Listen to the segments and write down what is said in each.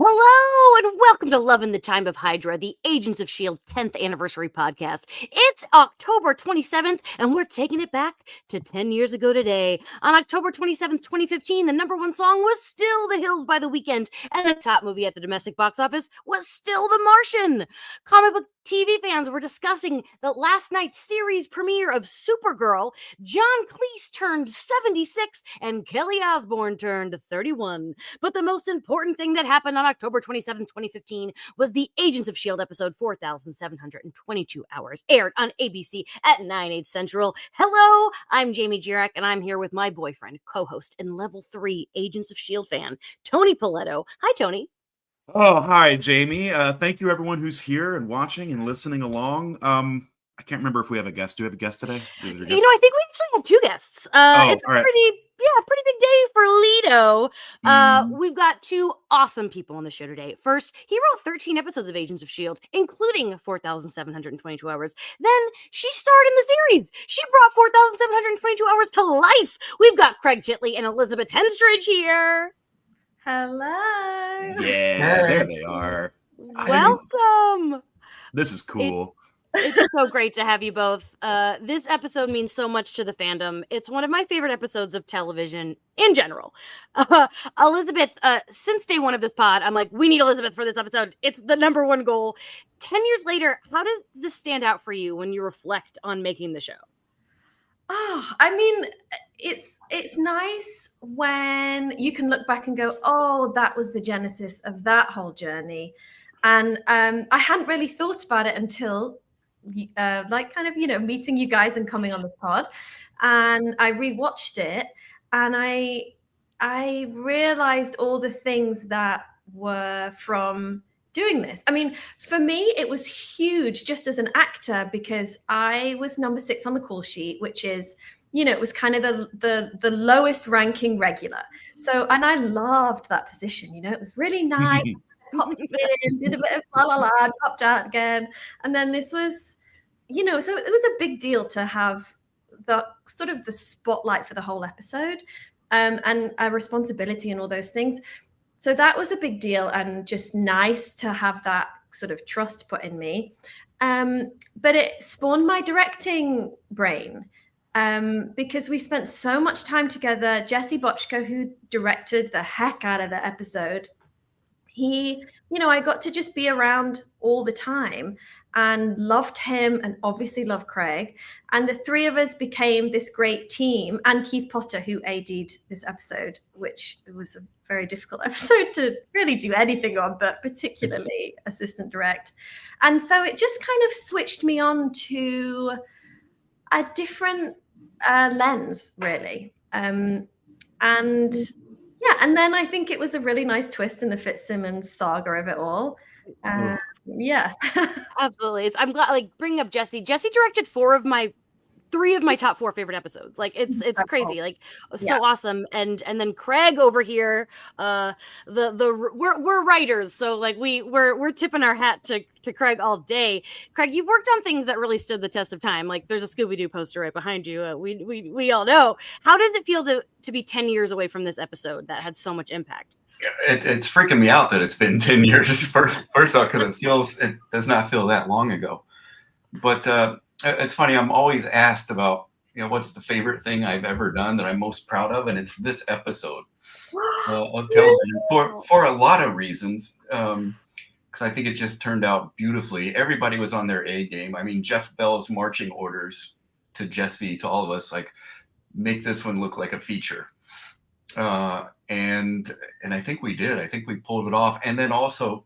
Hello and welcome to Love in the Time of Hydra, the Agents of S.H.I.E.L.D. 10th anniversary podcast. It's October 27th, and we're taking it back to 10 years ago today. On October 27th, 2015, the number one song was still The Hills by The Weeknd, and the top movie at the domestic box office was still The Martian. Comic book TV fans were discussing the last night's series premiere of Supergirl. John Cleese turned 76, and Kelly Osbourne turned 31. But the most important thing that happened on October 27, 2015 was the Agents of S.H.I.E.L.D. episode 4,722 hours, aired on ABC at 9/8 Central. Hello, I'm Jamie Jirak, and I'm here with my boyfriend, co-host, and level 3 Agents of S.H.I.E.L.D. fan, Tony Paletto. Hi, Tony. Oh, hi, Jamie. Thank you, everyone who's here and watching and listening along. I can't remember if we have a guest. Do we have a guest today? I think we actually have two guests. It's a all right. pretty big day for Lido. Mm. We've got two awesome people on the show today. First, he wrote 13 episodes of Agents of S.H.I.E.L.D., including 4,722 hours. Then she starred in the series. She brought 4,722 hours to life. We've got Craig Titley and Elizabeth Henstridge here. Hello. Yeah, there they are. Welcome. This is cool. It's so great to have you both. This episode means so much to the fandom. It's one of my favorite episodes of television in general. Elizabeth, since day one of this pod, I'm like, we need Elizabeth for this episode. It's the number one goal. 10 years later, how does this stand out for you when you reflect on making the show? Oh, I mean, it's nice when you can look back and go, oh, that was the genesis of that whole journey. And I hadn't really thought about it until meeting you guys and coming on this pod. And I rewatched it and I realized all the things that were from doing this. I mean, for me, it was huge just as an actor because I was number 6 on the call sheet, which is, it was kind of the lowest ranking regular. So, and I loved that position. It was really nice. Popped in, did a bit of la la la, popped out again, and then this was, so it was a big deal to have the sort of the spotlight for the whole episode, and a responsibility and all those things. So that was a big deal and just nice to have that sort of trust put in me. But it spawned my directing brain because we spent so much time together. Jesse Bochco, who directed the heck out of the episode, I got to just be around all the time and loved him and obviously loved Craig. And the three of us became this great team, and Keith Potter, who AD'd this episode, which was a very difficult episode to really do anything on, but particularly assistant direct. And so it just kind of switched me on to a different lens, really. And then I think it was a really nice twist in the FitzSimmons saga of it all. Yeah. Absolutely. I'm glad, bringing up Jesse. Jesse directed 3 of my top 4 favorite episodes. It's crazy. Awesome. And then Craig over here, we're writers, so we're tipping our hat to Craig all day. Craig, you've worked on things that really stood the test of time. There's a Scooby-Doo poster right behind you. We all know. How does it feel to be 10 years away from this episode that had so much impact? It's freaking me out that it's been 10 years first off, because it does not feel that long ago. But it's funny, I'm always asked about, what's the favorite thing I've ever done that I'm most proud of, and it's this episode of television for a lot of reasons. Because I think it just turned out beautifully. Everybody was on their A game. I mean, Jeff Bell's marching orders to Jesse, to all of us, make this one look like a feature. And I think we did. I think we pulled it off. And then also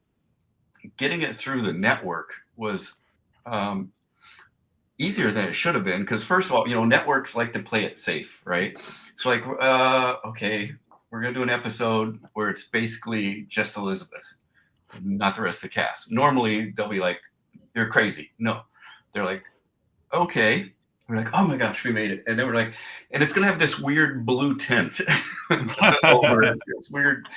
getting it through the network was easier than it should have been. Because first of all, networks like to play it safe, right? So okay, we're going to do an episode where it's basically just Elizabeth, not the rest of the cast. Normally they'll be like, you're crazy. No, they're like, okay. We're like, oh my gosh, we made it. And then we're like, and it's going to have this weird blue tint over it. It's weird,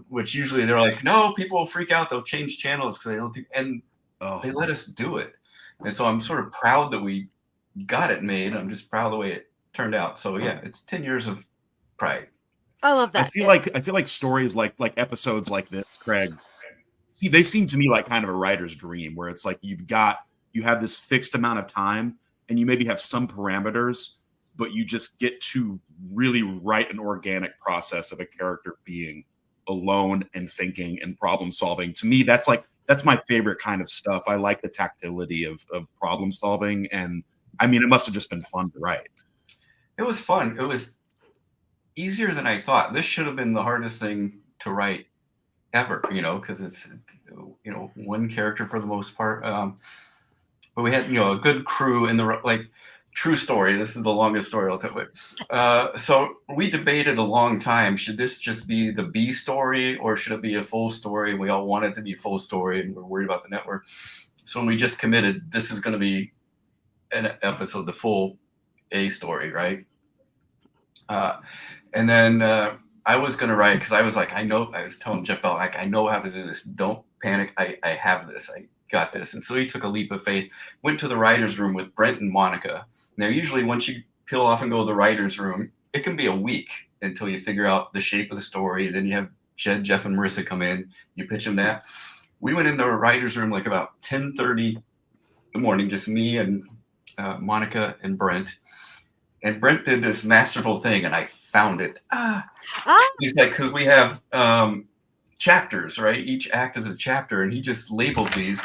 which usually they're like, no, people will freak out. They'll change channels because they don't do, and they let us do it. And so I'm sort of proud that we got it made. I'm just proud of the way it turned out. So yeah, it's 10 years of pride. I love that. I feel like stories like episodes like this, Craig, see, they seem to me like kind of a writer's dream, where it's like you have this fixed amount of time and you maybe have some parameters, but you just get to really write an organic process of a character being alone and thinking and problem solving. To me, that's my favorite kind of stuff. I like the tactility of problem solving, and I mean, it must have just been fun to write. It was fun. It was easier than I thought. This should have been the hardest thing to write ever, because it's, one character for the most part. But we had, a good crew in the, true story. This is the longest story I'll tell you. So we debated a long time. Should this just be the B story or should it be a full story? We all wanted it to be full story and we're worried about the network. So when we just committed, this is going to be an episode, the full A story, right? And then I was going to write, because I was like, I was telling Jeff Bell, I know how to do this. Don't panic. I have this. I got this. And so he took a leap of faith, went to the writer's room with Brent and Monica. Now, usually once you peel off and go to the writer's room, it can be a week until you figure out the shape of the story. Then you have Jed, Jeff, and Marissa come in. You pitch them that. We went in the writer's room about 10:30 in the morning, just me and Monica and Brent. And Brent did this masterful thing, and I found it. He's like, because we have chapters, right? Each act is a chapter, and he just labeled these.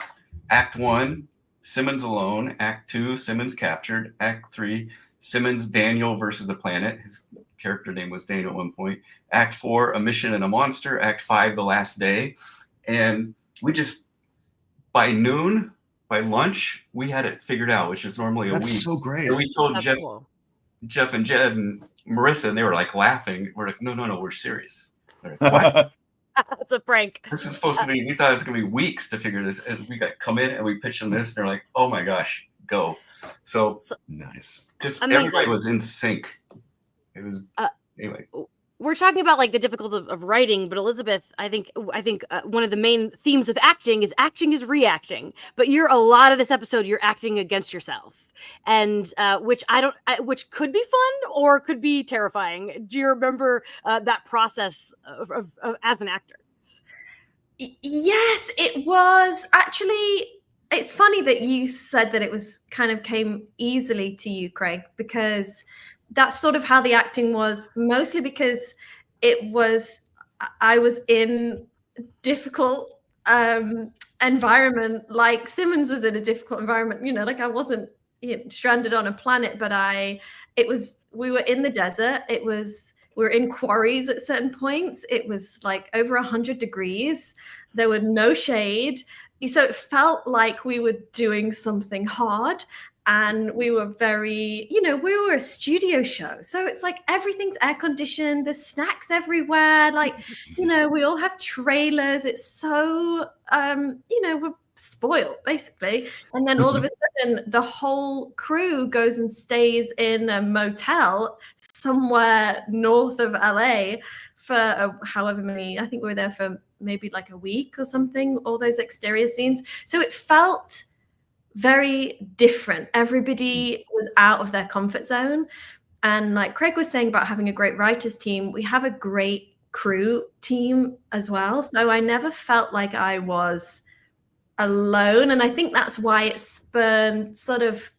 Act 1, Simmons alone. Act 2, Simmons captured. Act 3, Simmons, Daniel versus the planet. His character name was Daniel at one point. Act 4, a mission and a monster. Act 5, the last day. And we just, by noon, by lunch, we had it figured out, which is normally a week. That's so great. And we told Jeff, cool. Jeff and Jed and Marissa, and they were laughing. We're like, no, we're serious. They're like, what? It's a prank. This is supposed to be, we thought it was going to be weeks to figure this. And we got come in and we pitched them this. And they're like, oh my gosh, go. So nice. Just everybody was in sync. It was, anyway. We're talking about the difficulty of writing, but Elizabeth, I think one of the main themes of acting is reacting. But a lot of this episode, you're acting against yourself, and which could be fun or could be terrifying. Do you remember that process of as an actor? Yes, it was actually. It's funny that you said that it was came easily to you, Craig, because that's sort of how the acting was, mostly because I was in difficult environment, like Simmons was in a difficult environment, I wasn't stranded on a planet, but we were in the desert. We were in quarries at certain points. It was over 100 degrees. There were no shade. So it felt like we were doing something hard. And we were very, we were a studio show. So it's everything's air conditioned. There's snacks everywhere. We all have trailers. It's so, we're spoiled, basically. And then all of a sudden, the whole crew goes and stays in a motel somewhere north of LA for however many, I think we were there for maybe a week or something, all those exterior scenes. So it felt very different. Everybody was out of their comfort zone. And like Craig was saying about having a great writers team, we have a great crew team as well. So I never felt like I was alone. And I think that's why it spurned sort of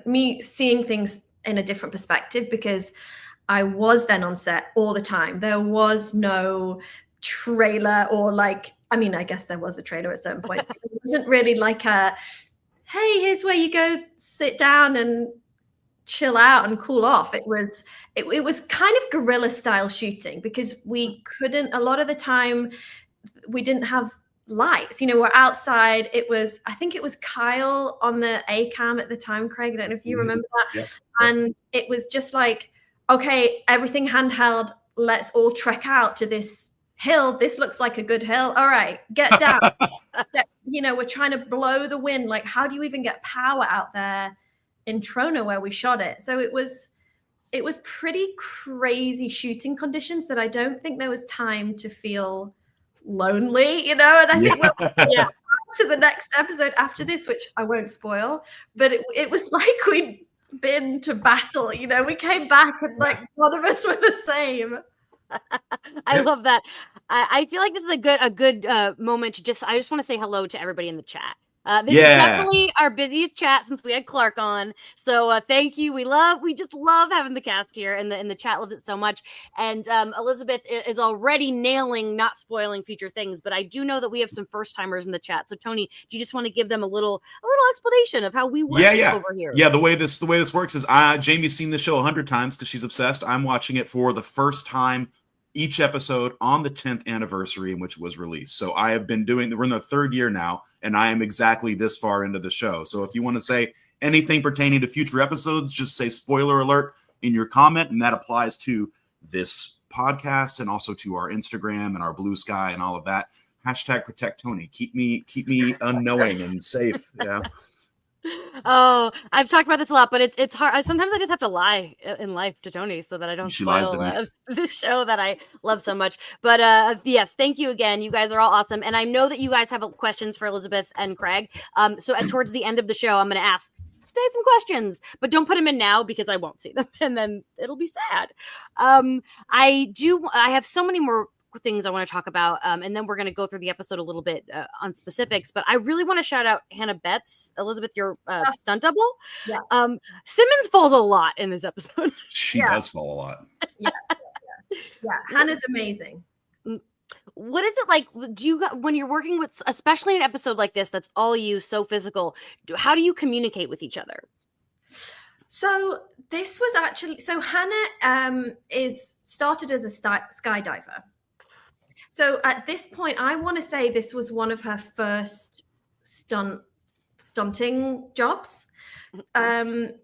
me seeing things in a different perspective, because I was then on set all the time. There was no trailer or I guess there was a trailer at certain points, but it wasn't really hey, here's where you go sit down and chill out and cool off. It was kind of guerrilla style shooting, because we couldn't, a lot of the time we didn't have lights, we're outside. I think it was Kyle on the A cam at the time, Craig, I don't know if you remember that. Yeah. And it was just okay, everything handheld, let's all trek out to this hill. This looks like a good hill. All right, get down. We're trying to blow the wind. How do you even get power out there in Trona where we shot it? So it was pretty crazy shooting conditions that I don't think there was time to feel lonely, and I think we'll to the next episode after this, which I won't spoil, but it was been to battle. We came back and like none of us were the same. I love that. I feel like this is a good moment to I just want to say hello to everybody in the chat. This is definitely our busiest chat since we had Clark on. So thank you. We just love having the cast here, and the chat loves it so much. And Elizabeth is already nailing not spoiling future things, but I do know that we have some first timers in the chat. So Tony, do you just want to give them a little explanation of how we work over here? Yeah, the way this works is Jamie's seen the show 100 times because she's obsessed. I'm watching it for the first time each episode on the 10th anniversary in which it was released. So I have been we're in the 3rd year now, and I am exactly this far into the show. So if you want to say anything pertaining to future episodes, just say spoiler alert in your comment, and that applies to this podcast and also to our Instagram and our Blue Sky and all of that. Hashtag protect Tony. Keep me unknowing and safe. Yeah. Oh, I've talked about this a lot, but it's hard. Sometimes I just have to lie in life to Tony so that I don't spoil the show that I love so much. But yes, thank you again. You guys are all awesome, and I know that you guys have questions for Elizabeth and Craig. So towards the end of the show, I'm going to ask some questions, but don't put them in now because I won't see them, and then it'll be sad. I have so many more things I want to talk about, and then we're going to go through the episode a little bit on specifics, but I really want to shout out Hannah Betts. Elizabeth, your stunt double. Yeah. Simmons falls a lot in this episode. She does fall a lot. Yeah, Hannah's amazing. What is it like? When you're working with, especially an episode like this that's all you, so physical, how do you communicate with each other? So this was actually, Hannah started as a skydiver. So at this point, I want to say this was one of her first stunting jobs. I'm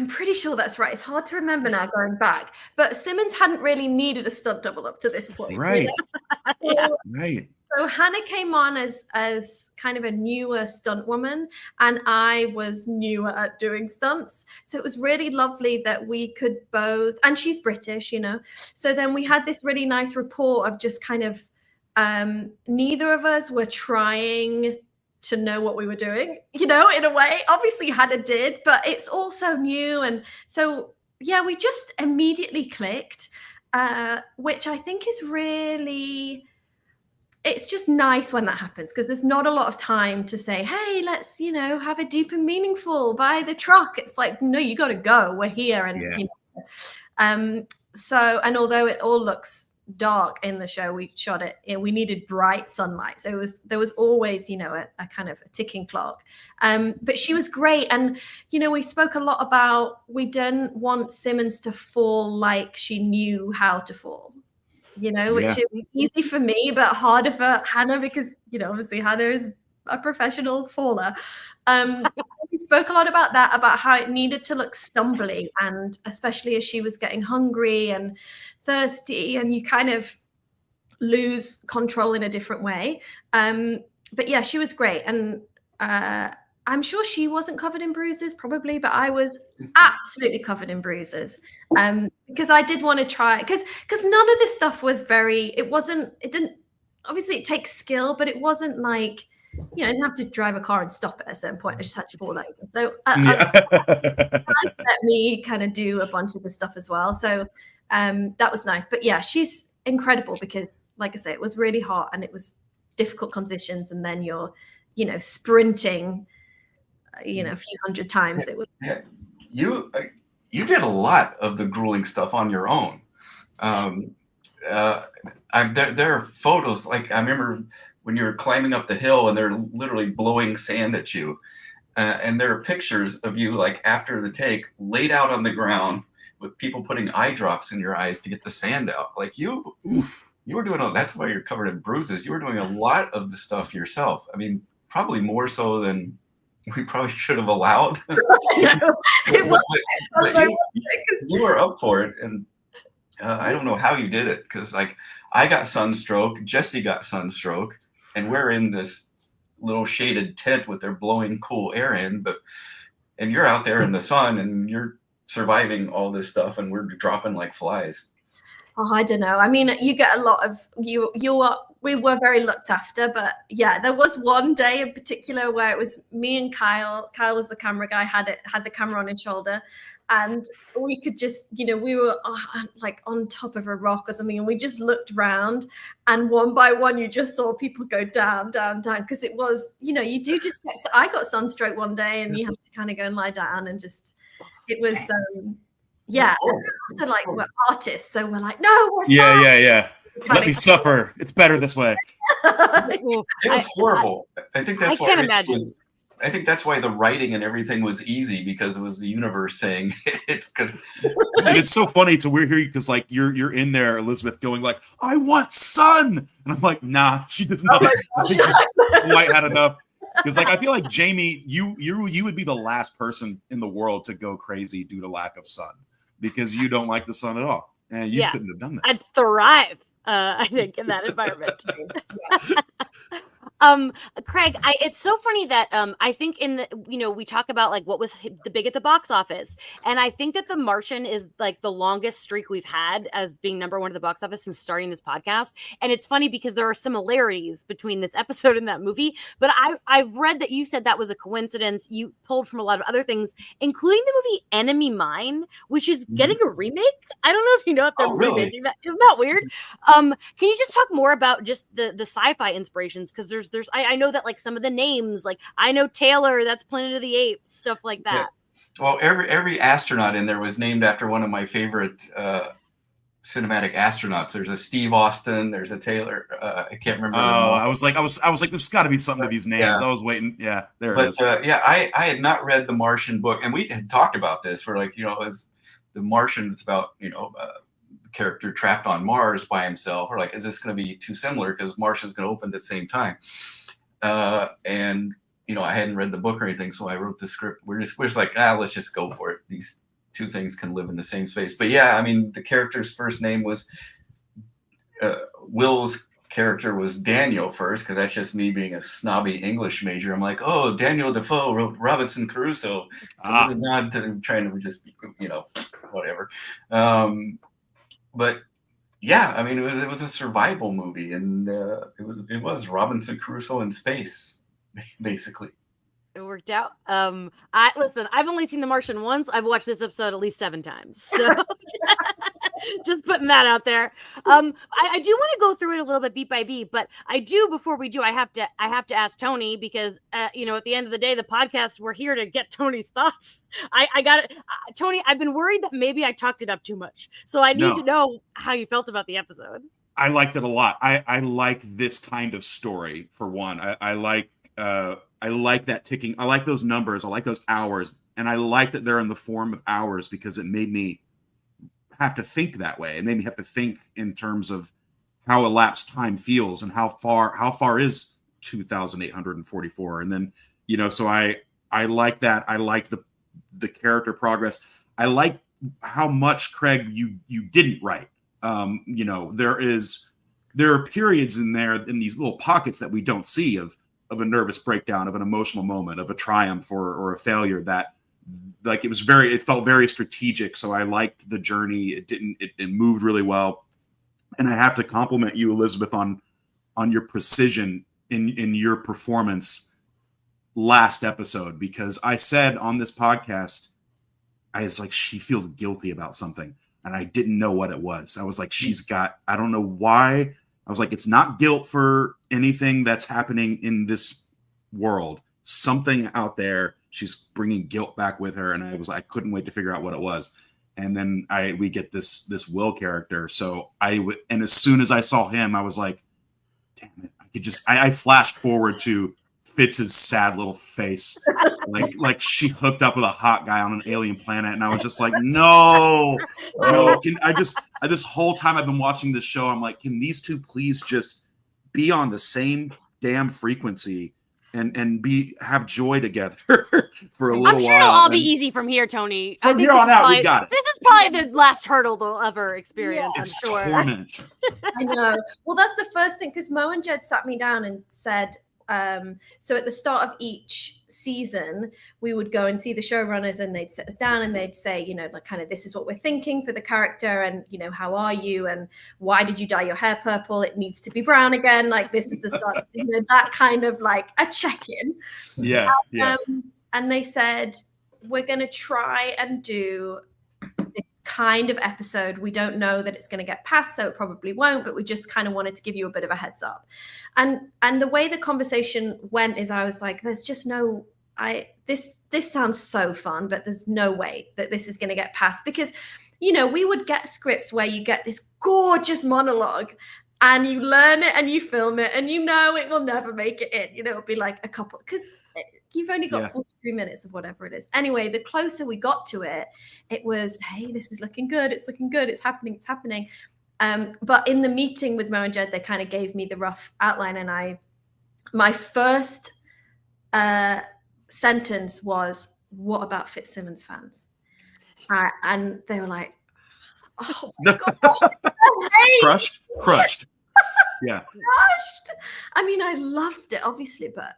pretty sure that's right. It's hard to remember now going back. But Simmons hadn't really needed a stunt double up to this point. Right. Right. So Hannah came on as kind of a newer stunt woman, and I was newer at doing stunts. So it was really lovely that we could both, and she's British, So then we had this really nice rapport of just kind of neither of us were trying to know what we were doing, in a way. Obviously Hannah did, but it's also new. And so, yeah, we just immediately clicked, which I think is really... It's just nice when that happens because there's not a lot of time to say, hey, let's, have a deep and meaningful by the truck. It's like, no, you got to go. We're here. And, so, and although it all looks dark in the show, we shot it, we needed bright sunlight. So there was always, a kind of a ticking clock. But she was great. And, we spoke a lot about, we didn't want Simmons to fall like she knew how to fall. Which is easy for me, but harder for Hannah because, obviously Hannah is a professional faller. We spoke a lot about that, about how it needed to look stumbly, and especially as she was getting hungry and thirsty, and you kind of lose control in a different way. But yeah, she was great. And I'm sure she wasn't covered in bruises, probably, but I was absolutely covered in bruises because I did want to try, because none of this stuff was obviously it takes skill, but it wasn't like, I didn't have to drive a car and stop at a certain point. I just had to fall over. So let me kind of do a bunch of the stuff as well. So that was nice. But yeah, she's incredible because, like I say, it was really hot and it was difficult conditions. And then you're, sprinting, a few hundred times. It was. Yeah. You did a lot of the grueling stuff on your own. There are photos, like I remember when you were climbing up the hill and they're literally blowing sand at you. And there are pictures of you, like after the take, laid out on the ground with people putting eye drops in your eyes to get the sand out. Like you were doing that's why you're covered in bruises. You were doing a lot of the stuff yourself. I mean, probably more so than we probably should have allowed. You were up for it. And I don't know how you did it, because like I got sunstroke, Jesse got sunstroke, and we're in this little shaded tent with their blowing cool air in, and you're out there in the sun and you're surviving all this stuff and we're dropping like flies. Oh, I don't know. I mean, you get a lot of we were very looked after, but yeah, there was one day in particular where it was me and Kyle. Kyle was the camera guy, had the camera on his shoulder, and we could just, we were like on top of a rock or something, and we just looked round, and one by one you just saw people go down, because it was, you do just get. I got sunstroke one day, and you have to kind of go and lie down, and just it was. Yeah, so like we're artists, so we're like, no, we're yeah. Let me suffer. It's better this way. It was horrible. I think that's I why can't imagine. I think that's why the writing and everything was easy, because it was the universe saying it's good. And it's so funny to hear you, because like you're in there, Elizabeth, going like, I want sun, and I'm like, nah, she does not. I think she's quite had enough. Because like I feel like Jamie, you would be the last person in the world to go crazy due to lack of sun, because you don't like the sun at all, and you couldn't have done this. I'd thrive, I think, in that environment. Craig, it's so funny that I think in the we talk about like what was the big at the box office, and I think that The Martian is like the longest streak we've had as being number one at the box office since starting this podcast. And it's funny because there are similarities between this episode and that movie, but I've read that you said that was a coincidence you pulled from a lot of other things, including the movie Enemy Mine, which is getting a remake. I don't know if you know if they're remaking that. Isn't that weird? Can you just talk more about just the sci-fi inspirations? Because I know that like some of the names, like I know Taylor, that's Planet of the Apes, stuff like that. Yeah. Well, every astronaut in there was named after one of my favorite cinematic astronauts. There's a Steve Austin, there's a Taylor. I can't remember. I was like, there's got to be something to these names. Yeah. I was waiting. Yeah, there it is. I had not read the Martian book, and we had talked about this for like, as the Martian, it's about character trapped on Mars by himself. We're like, is this going to be too similar? Because Martian's going to open at the same time. And I hadn't read the book or anything, so I wrote the script. We're just like, let's just go for it. These two things can live in the same space. But yeah, I mean, the character's first name was Will's character was Daniel first, because that's just me being a snobby English major. I'm like, oh, Daniel Defoe wrote Robinson Crusoe. So not trying to just whatever. But yeah, I mean, it was a survival movie, and it was Robinson Crusoe in space, basically. It worked out. Listen, I've only seen The Martian once. I've watched this episode at least 7 times. So just putting that out there. I do want to go through it a little bit beat by beat, but before we do, I have to ask Tony, because at the end of the day, the podcast, we're here to get Tony's thoughts. I got it. Tony, I've been worried that maybe I talked it up too much. So I need to know how you felt about the episode. I liked it a lot. I like this kind of story, for one. I like that ticking. I like those numbers. I like those hours. And I like that they're in the form of hours, because it made me have to think that way. It made me have to think in terms of how elapsed time feels, and how far is 2,844. And then, so I like that. I like the character progress. I like how much, Craig, you didn't write. There are periods in there, in these little pockets that we don't see of a nervous breakdown, of an emotional moment, of a triumph or a failure, that like it felt very strategic. So I liked the journey. It moved really well. And I have to compliment you, Elizabeth, on your precision in your performance last episode, because I said on this podcast, I was like, she feels guilty about something, and I didn't know what it was. I was like, I don't know why. I was like, it's not guilt for anything that's happening in this world. Something out there, she's bringing guilt back with her. And I couldn't wait to figure out what it was. And then we get this Will character. So and as soon as I saw him, I was like, damn it. I flashed forward to Fitz's sad little face. like she hooked up with a hot guy on an alien planet. And I was just like, no. This whole time I've been watching this show, I'm like, can these two please just be on the same damn frequency and have joy together for a little while? I'm sure it'll all be easy from here, Tony. From here on out, we got it. This is probably the last hurdle they'll ever experience. Yeah. It's I'm sure. Torment. I know. Well, that's the first thing, because Mo and Jed sat me down and said, So at the start of each season, we would go and see the showrunners, and they'd sit us down and they'd say, you know, like kind of this is what we're thinking for the character, and you know, how are you, and why did you dye your hair purple? It needs to be brown again. Like this is the start, you know, that kind of like a check-in. Yeah. Yeah. And they said, we're going to try and do this kind of episode. We don't know that it's going to get passed, so it probably won't, but we just kind of wanted to give you a bit of a heads up. And the way the conversation went is I was like, there's just no, this sounds so fun, but there's no way that this is going to get passed, because, you know, we would get scripts where you get this gorgeous monologue and you learn it and you film it and you know it will never make it in. You know, it'll be like a couple, because you've only got 43 minutes of whatever it is. Anyway, the closer we got to it, it was, hey, this is looking good. It's looking good. It's happening. It's happening. But in the meeting with Mo and Jed, they kind of gave me the rough outline, and my first sentence was, "What about FitzSimmons fans?" And they were like, "Oh my gosh, crushed." Yeah. Crushed. I mean, I loved it, obviously, but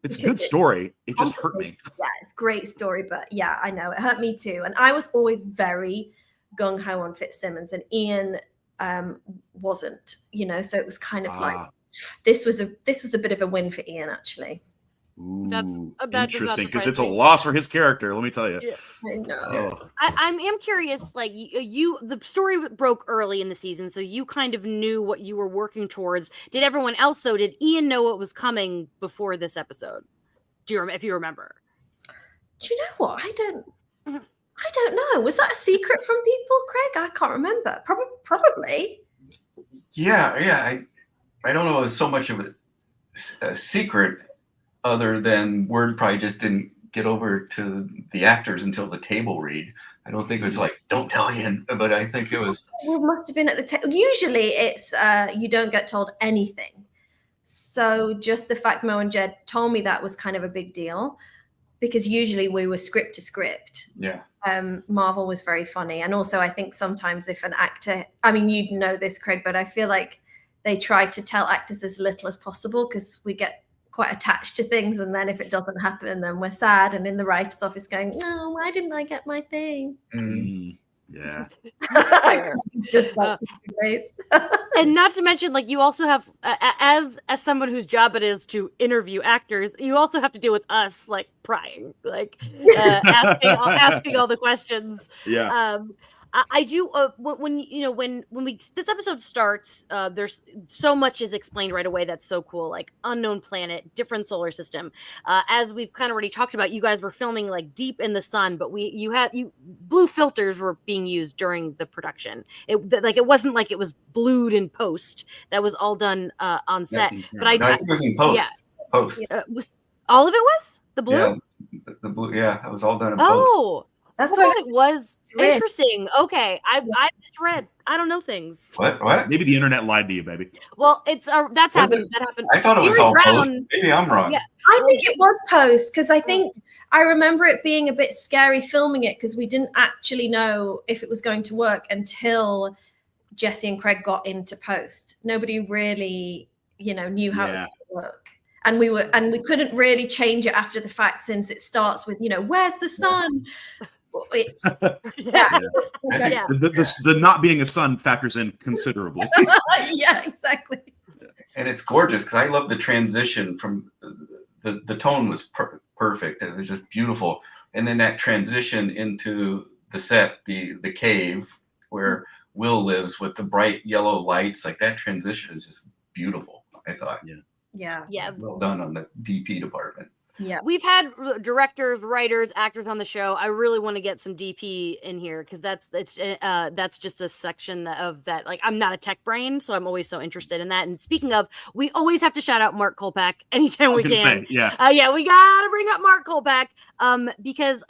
it's a good story. It just hurt me. Yeah, it's a great story, but yeah, I know it hurt me too. And I was always very gung-ho on FitzSimmons, and Ian wasn't, you know, so it was kind of like this was a bit of a win for Ian, actually. Ooh, that's interesting, because it's a loss for his character, let me tell you. Yeah, I know. Oh. I am curious, like the story broke early in the season, so you kind of knew what you were working towards. Did everyone else, though? Did Ian know what was coming before this episode? Do you if you remember? Do you know what? I don't know. Was that a secret from people, Craig? I can't remember. Probably. Yeah. I don't know if it's so much of a secret, other than word probably just didn't get over to the actors until the table read. I don't think it was like, don't tell Ian, but I think it was. Well, it must have been at the table. Usually it's you don't get told anything. So just the fact Mo and Jed told me that was kind of a big deal, because usually we were script to script. Yeah. Marvel was very funny. And also I think sometimes if an actor, I mean, you'd know this, Craig, but I feel like they try to tell actors as little as possible, because we get quite attached to things, and then if it doesn't happen, then we're sad and in the writer's office going, no, why didn't I get my thing? Yeah. Just like and not to mention, like, you also have as someone whose job it is to interview actors, you also have to deal with us like prying, like asking all the questions. I do when this episode starts, there's so much is explained right away that's so cool, like unknown planet, different solar system. As we've kind of already talked about, you guys were filming like deep in the sun, but blue filters were being used during the production. It wasn't like it was blued in post. That was all done on set. But I think it was in post. Yeah. Post. All of it was the blue. Yeah, the blue. Yeah, it was all done in post. Oh. That's what it was. Interesting. Okay, I misread. I don't know things. What? Maybe the internet lied to you, baby. Well, it's that's happened. That happened. I thought it was all post. Maybe I'm wrong. Yeah, I think it was post, because I think I remember it being a bit scary filming it, because we didn't actually know if it was going to work until Jesse and Craig got into post. Nobody really, knew how it would work. And we couldn't really change it after the fact, since it starts with, where's the sun? It's the not being a sun factors in considerably. Yeah, exactly. And it's gorgeous, because I love the transition from the tone was perfect. It was just beautiful. And then that transition into the set, the cave where Will lives with the bright yellow lights, like that transition is just beautiful, I thought. Yeah. Well done on the DP department. Yeah. We've had directors, writers, actors on the show. I really want to get some DP in here, because that's just a section of that. Like, I'm not a tech brain, so I'm always so interested in that. And speaking of, we always have to shout out Mark Kolpak anytime we can. We gotta bring up Mark Kolpak, because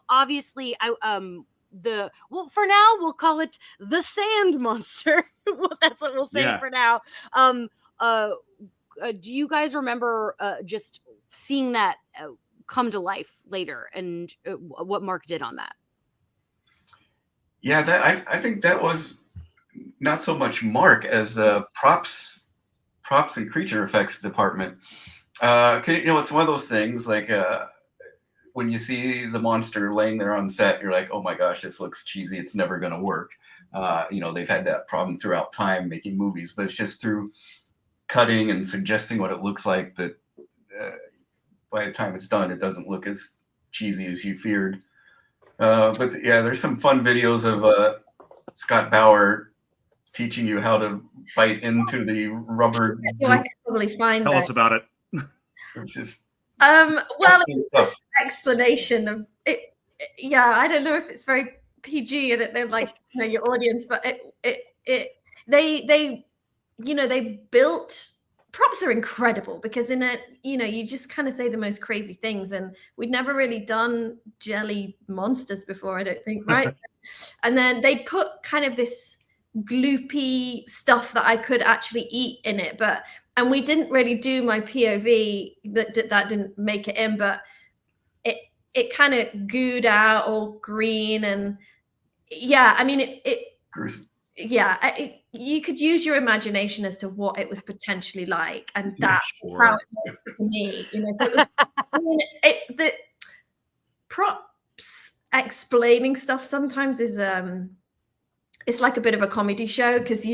obviously for now we'll call it the Sand Monster. Well, that's what we'll say for now. Do you guys remember just seeing that come to life later, and what Mark did on that? Yeah, I think that was not so much Mark as props props and creature effects department. It's one of those things like when you see the monster laying there on set, you're like, oh my gosh, this looks cheesy. It's never going to work. They've had that problem throughout time making movies, but it's just through cutting and suggesting what it looks like that by the time it's done, it doesn't look as cheesy as you feared. But yeah, there's some fun videos of Scott Bauer teaching you how to bite into the rubber. I could probably find Tell us about it. It's just it's this explanation of it. Yeah, I don't know if it's very PG and they're like your audience, but they built. Props are incredible because in it, you just kind of say the most crazy things, and we'd never really done jelly monsters before, I don't think, right? And then they put kind of this gloopy stuff that I could actually eat in it, and we didn't really do my POV that didn't make it in, but it kind of gooed out all green, and yeah, I mean it gruesome. Yeah, you could use your imagination as to what it was potentially like, and that's how it was for me. So it was, the props explaining stuff sometimes is it's like a bit of a comedy show because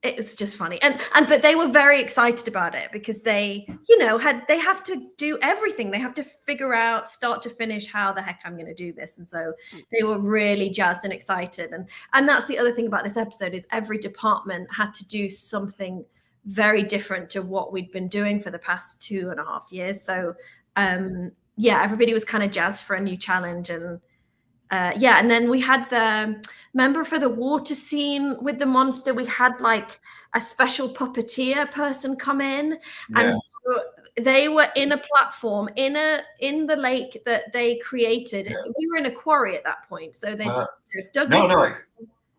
it's just funny, and but they were very excited about it because they have to do everything. They have to figure out start to finish how the heck I'm going to do this, and so they were really jazzed and excited. And that's the other thing about this episode is every department had to do something very different to what we'd been doing for the past 2.5 years. So everybody was kind of jazzed for a new challenge. And then we had remember for the water scene with the monster, we had like a special puppeteer person come in. Yeah. And so they were in a platform in the lake that they created. Yeah. We were in a quarry at that point. So they dug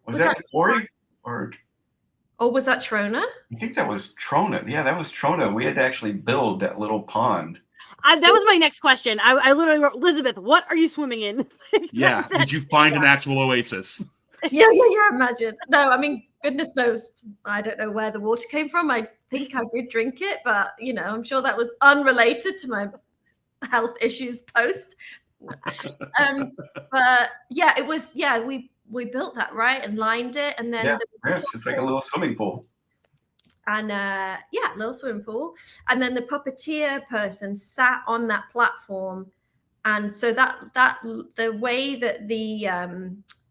was that the quarry? Or was that Trona? I think that was Trona. Yeah, that was Trona. We had to actually build that little pond. That was my next question. I literally wrote, Elizabeth, what are you swimming in? Yeah. Did you find an actual oasis? Yeah. Imagine. No, I mean, goodness knows. I don't know where the water came from. I think I did drink it, but I'm sure that was unrelated to my health issues post. But yeah, it was. Yeah, we built that right and lined it, and then it's just like a little swimming pool. And little swimming pool, and then the puppeteer person sat on that platform, and so that the way that the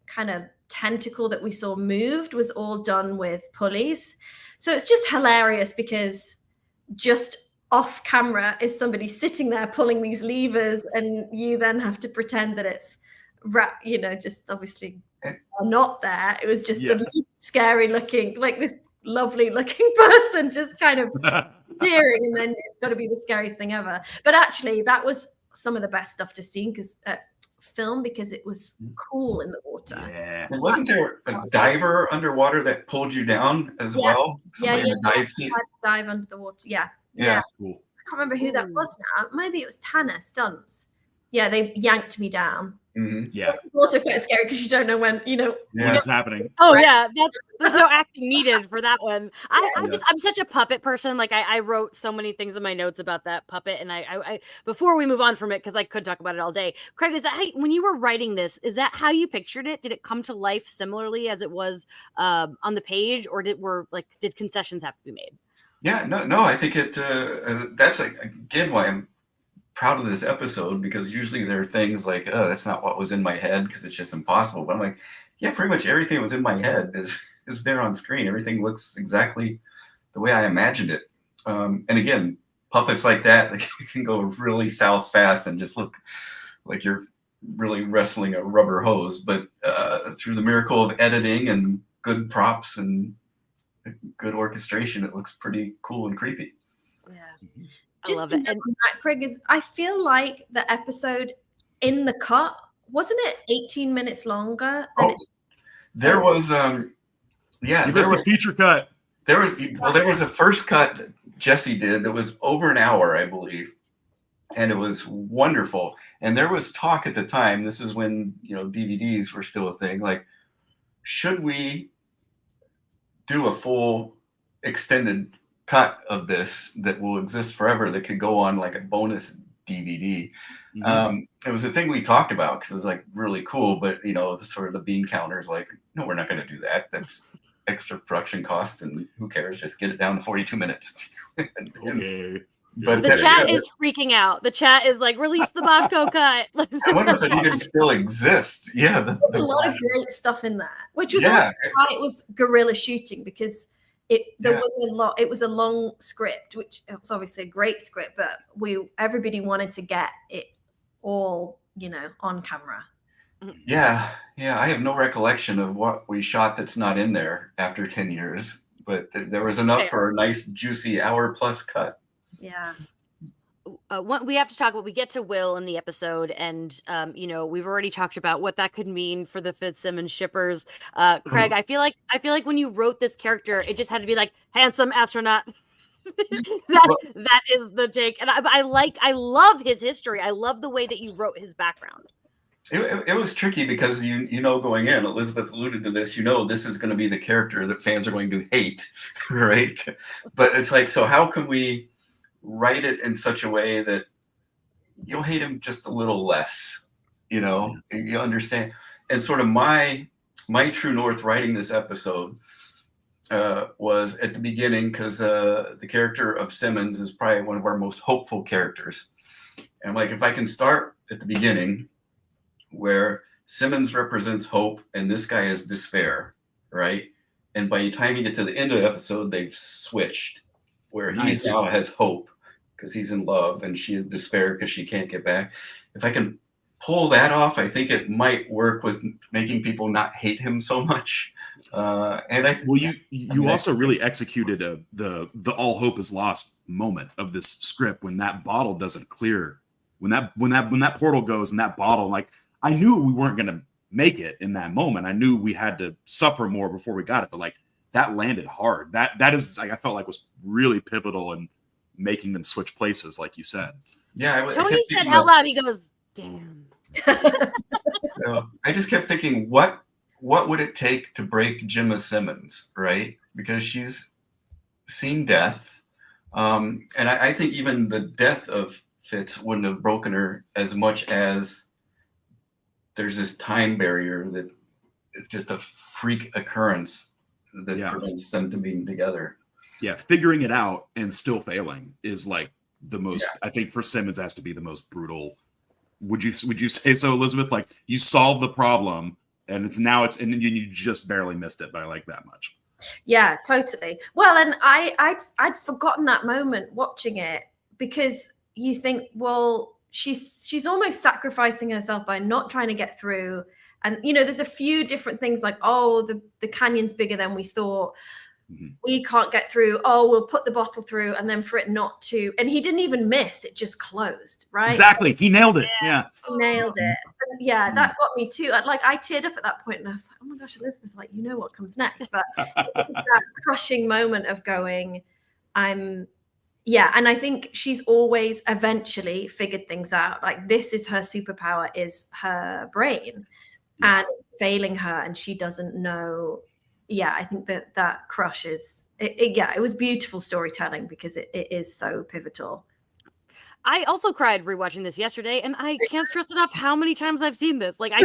kind of tentacle that we saw moved was all done with pulleys. So it's just hilarious because just off camera is somebody sitting there pulling these levers, and you then have to pretend that it's just obviously not there. It was just the least scary looking, like this lovely looking person just kind of cheering, and then it's got to be the scariest thing ever. But actually that was some of the best stuff to see because film because it was cool in the water. Yeah. And wasn't there a diver underwater that pulled you down as well? Somebody in the dive seat? Dive under the water. Yeah. Cool. I can't remember who that was now. Maybe it was Tanner Stunts. Yeah, they yanked me down. Mm-hmm. Yeah. It's also quite scary because you don't know when, when it's happening. Oh, right? Yeah. There's no acting needed for that one. I'm such a puppet person. Like I wrote so many things in my notes about that puppet. And I before we move on from it, because I could talk about it all day. Craig, is that when you were writing this, is that how you pictured it? Did it come to life similarly as it was on the page, or did concessions have to be made? Yeah, no, I think it. That's again why I'm proud of this episode, because usually there are things like, oh, that's not what was in my head because it's just impossible. But I'm like, yeah, pretty much everything that was in my head is there on screen. Everything looks exactly the way I imagined it. And again, puppets like that, like you can go really south fast and just look like you're really wrestling a rubber hose. But through the miracle of editing and good props and good orchestration, it looks pretty cool and creepy. Yeah. Just I love it. And that, Craig, I feel like the episode in the cut, wasn't it 18 minutes longer? There was the feature cut. There was a first cut that Jesse did that was over an hour, I believe, and it was wonderful. And there was talk at the time. This is when DVDs were still a thing. Like, should we do a full extended cut of this that will exist forever that could go on like a bonus DVD. It was a thing we talked about because it was like really cool, but the sort of the bean counters like, no, we're not going to do that. That's extra production cost, and who cares? Just get it down to 42 minutes. Okay. But The chat is freaking out. The chat is like, release the Boschko cut. I wonder if it even still exists. Yeah, there's a lot of great stuff in that, which was Yeah. why it was guerrilla shooting, because there was a lot. It was a long script, which it was obviously a great script, but everybody wanted to get it all, on camera. Yeah. I have no recollection of what we shot that's not in there after 10 years, but there was enough for a nice, juicy hour-plus cut. Yeah. We have to talk when we get to Will in the episode, and we've already talked about what that could mean for the FitzSimmons shippers. Craig, I feel like when you wrote this character, it just had to be like handsome astronaut. that is the take, and I love his history. I love the way that you wrote his background. It was tricky because going in, Elizabeth alluded to this. This is going to be the character that fans are going to hate, right? But it's like, so how can we write it in such a way that you'll hate him just a little less, you understand? And sort of my true north writing this episode was at the beginning, because the character of Simmons is probably one of our most hopeful characters. And like, if I can start at the beginning where Simmons represents hope and this guy is despair, right? And by the time you get to the end of the episode, they've switched, where he now has hope because he's in love and she is despair because she can't get back. If I can pull that off, I think it might work with making people not hate him so much. You also really executed the all hope is lost moment of this script when that bottle doesn't clear, when that portal goes and that bottle, like, I knew we weren't going to make it in that moment. I knew we had to suffer more before we got it, but like, that landed hard. That is, like, I felt like was really pivotal in making them switch places, like you said. Yeah, Tony said out loud, he goes, "Damn." I just kept thinking, what would it take to break Gemma Simmons, right? Because she's seen death, and I think even the death of Fitz wouldn't have broken her as much as there's this time barrier that it's just a freak occurrence that prevents them to being together. Yeah, figuring it out and still failing is like the most. I think for Simmons has to be the most brutal. Would you say so, Elizabeth? Like, you solved the problem and and you just barely missed it by like that much. Yeah, totally. Well, and I'd forgotten that moment watching it, because you think, well, she's almost sacrificing herself by not trying to get through. And, there's a few different things like, oh, the canyon's bigger than we thought. Mm-hmm. We can't get through. Oh, we'll put the bottle through, and then for it not to. And he didn't even miss. It just closed, right? Exactly. He nailed it. Yeah. He nailed it. And that got me too. I teared up at that point, and I was like, oh my gosh, Elizabeth, like, what comes next. But that crushing moment of going, and I think she's always eventually figured things out. Like, this is her superpower, is her brain, and it's failing her, and she doesn't know. Yeah, I think that crush is it was beautiful storytelling, because it is so pivotal. I also cried rewatching this yesterday, and I can't stress enough how many times I've seen this. Like, I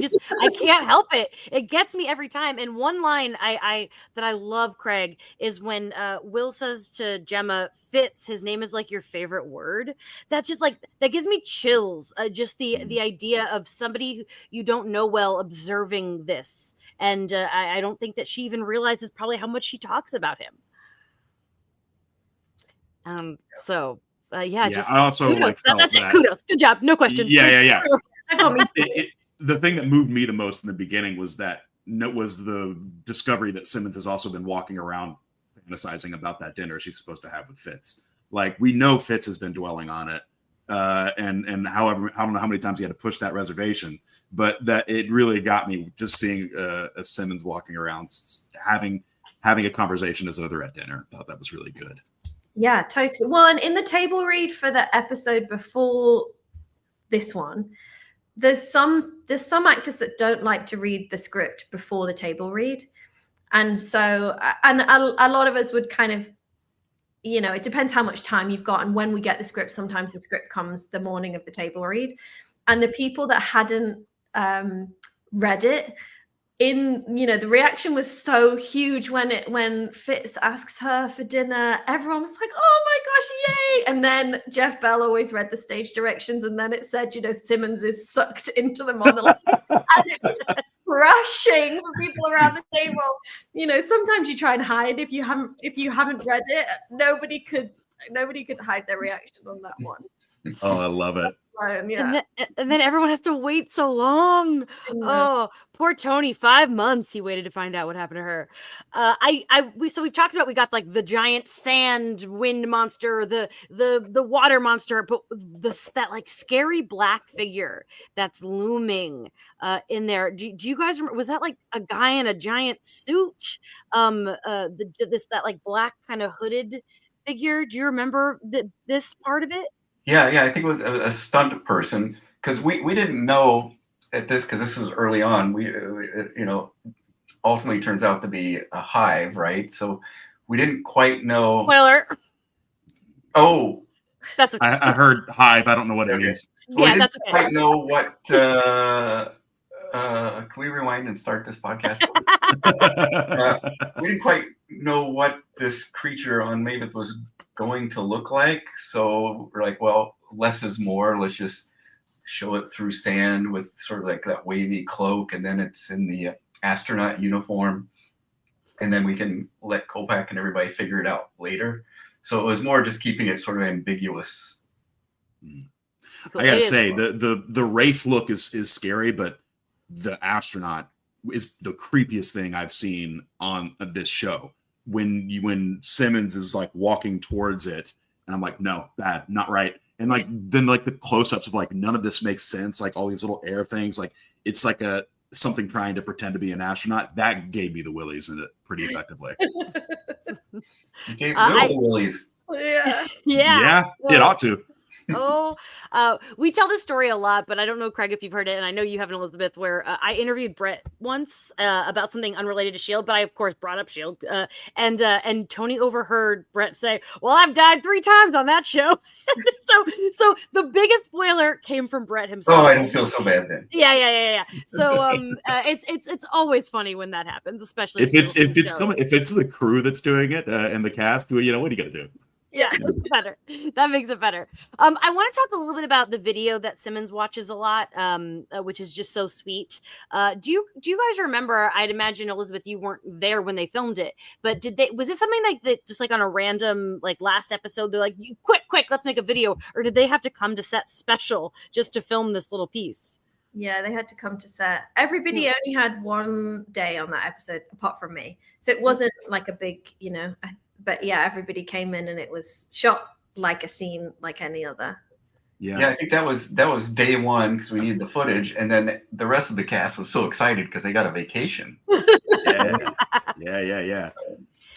can't help it. It gets me every time. And one line that I love, Craig, is when Will says to Gemma, "Fitz, his name is like your favorite word." That's just like, that gives me chills. Just the idea of somebody who you don't know well observing this. And I don't think that she even realizes probably how much she talks about him. Just I also kudos. That's it. Kudos. Good job. No question. Yeah. The thing that moved me the most in the beginning was the discovery that Simmons has also been walking around fantasizing about that dinner she's supposed to have with Fitz. Like, we know Fitz has been dwelling on it, and however, I don't know how many times he had to push that reservation, but that it really got me just seeing a Simmons walking around having a conversation as though they're at dinner. I thought that was really good. Yeah, totally. Well, and in the table read for the episode before this one, there's some actors that don't like to read the script before the table read. And so, and a lot of us would kind of it depends how much time you've got. And when we get the script, sometimes the script comes the morning of the table read. And the people that hadn't read it, the reaction was so huge when Fitz asks her for dinner. Everyone was like, oh my gosh, yay. And then Jeff Bell always read the stage directions, and then it said, Simmons is sucked into the monologue. And it was crushing for people around the table. Sometimes you try and hide if you haven't read it. Nobody could hide their reaction on that one. Oh, I love it. Yeah. And then everyone has to wait so long. Oh, poor Tony. 5 months he waited to find out what happened to her. We've talked about, we got like the giant sand wind monster, the water monster, but that like scary black figure that's looming in there. Do you guys remember? Was that like a guy in a giant suit? That like black kind of hooded figure. Do you remember this part of it? Yeah, I think it was a stunt person, because we didn't know at this, because this was early on. We ultimately turns out to be a hive, right? So we didn't quite know. Spoiler. Oh, that's okay. I heard hive. I don't know what it means. Yeah, we that's didn't okay. quite know what. Can we rewind and start this podcast? We didn't quite know what this creature on Mavis was going to look like, so we're like, well, less is more. Let's just show it through sand with sort of like that wavy cloak, and then it's in the astronaut uniform, and then we can let Kolpak and everybody figure it out later. So it was more just keeping it sort of ambiguous. I gotta say, the Wraith look is scary, but the astronaut is the creepiest thing I've seen on this show. When Simmons is like walking towards it, and I'm like, no, bad, not right. And like then like the close-ups of like none of this makes sense, like all these little air things, like it's like something trying to pretend to be an astronaut. That gave me the willies in it pretty effectively. You gave Will the willies. Yeah. It ought to. We tell this story a lot, but I don't know, Craig, if you've heard it, and I know you haven't, Elizabeth, where I interviewed Brett once about something unrelated to S.H.I.E.L.D., but I, of course, brought up S.H.I.E.L.D., and Tony overheard Brett say, well, I've died 3 times on that show. so the biggest spoiler came from Brett himself. Oh, I don't feel so bad then. Yeah. So it's always funny when that happens, especially if it's the crew that's doing it and the cast, what are you gonna do? Yeah, better. That makes it better. I want to talk a little bit about the video that Simmons watches a lot, which is just so sweet. Do you guys remember? I'd imagine, Elizabeth, you weren't there when they filmed it, but was it something like that, just like on a random like last episode? They're like, quick, let's make a video, or did they have to come to set special just to film this little piece? Yeah, they had to come to set. Everybody only had 1 day on that episode, apart from me. So it wasn't like a big, but yeah, everybody came in and it was shot like a scene like any other. Yeah, I think that was day 1 because we needed the footage, and then the rest of the cast was so excited because they got a vacation. Yeah.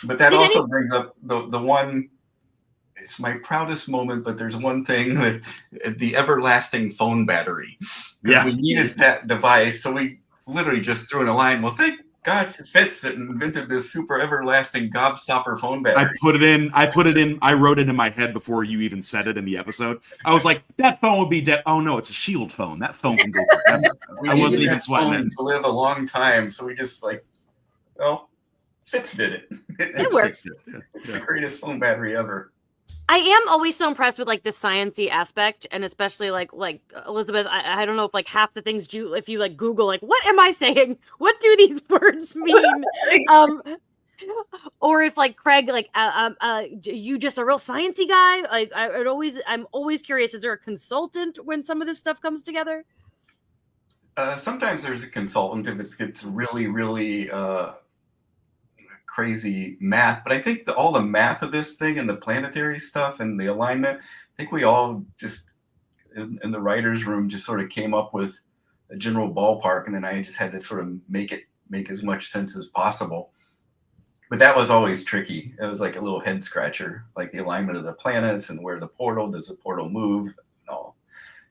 But that also brings up the one. It's my proudest moment, but there's one thing that the everlasting phone battery. Because we needed that device, so we literally just threw in a line. Well, thank God for Fitz that invented this super everlasting gobstopper phone battery. I wrote it in my head before you even said it in the episode. I was like, that phone would be dead. Oh no, it's a S.H.I.E.L.D. phone. That phone can go forever. I wasn't even sweating it. To live a long time, so we just Fitz did it. It works. It's the greatest phone battery ever. I am always so impressed with like the sciencey aspect, and especially like Elizabeth. I don't know if like half the things if you like Google like what am I saying? What do these words mean? Or if like Craig like you just a real sciencey guy. Like I'm always curious. Is there a consultant when some of this stuff comes together? Sometimes there's a consultant if it gets really, really crazy math, but I think all the math of this thing and the planetary stuff and the alignment, I think we all just in the writer's room just sort of came up with a general ballpark, and then I just had to sort of make as much sense as possible. But that was always tricky. It was like a little head scratcher, like the alignment of the planets and where does the portal move and all.